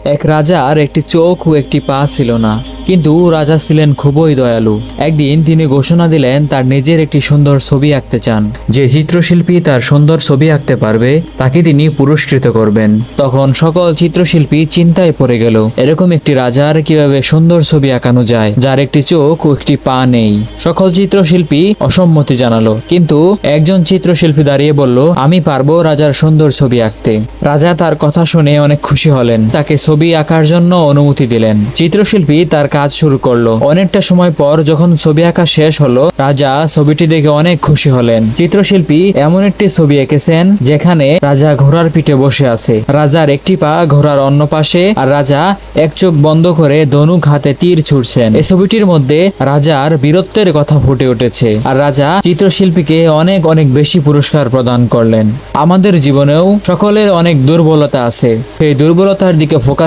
এক রাজার একটি চোখ ও একটি পা ছিল না, কিন্তু রাজা ছিলেন খুবই দয়ালু। একদিন তিনি ঘোষণা দিলেন তার নিজের একটি সুন্দর ছবি আঁকতে চান। যে চিত্রশিল্পী তার সুন্দর ছবি আঁকতে পারবে তাকে তিনি পুরস্কৃত করবেন। তখন সকল চিত্রশিল্পী চিন্তায় পড়ে গেল, এরকম একটি রাজার কিভাবে সুন্দর ছবি আঁকানো যায় যার একটি চোখ ও একটি পা নেই। সকল চিত্রশিল্পী অসম্মতি জানালো, কিন্তু একজন চিত্রশিল্পী দাঁড়িয়ে বলল, আমি পারবো রাজার সুন্দর ছবি আঁকতে। রাজা তার কথা শুনে অনেক খুশি হলেন, তাকে ছবি আঁকার জন্য অনুমতি দিলেন। চিত্রশিল্পী তার কাজ শুরু করলো। অনেকটা সময় পর যখন ছবি আঁকা শেষ হলো, রাজা ছবিটি দেখে অনেক খুশি হলেন। চিত্রশিল্পী এমন একটি ছবি এঁকেছেন যেখানে রাজা ঘোড়ার পিঠে বসে আছে, রাজার একটি পা ঘোড়ার অন্য পাশে, আর রাজা এক চোখ বন্ধ করে ধনুক হাতে তীর ছুড়ছেন। এই ছবিটির মধ্যে রাজার বীরত্বের কথা ফুটে উঠেছে, আর রাজা চিত্রশিল্পীকে অনেক অনেক বেশি পুরস্কার প্রদান করলেন। আমাদের জীবনেও সকলের অনেক দুর্বলতা আছে, সেই দুর্বলতার দিকে ফোকাস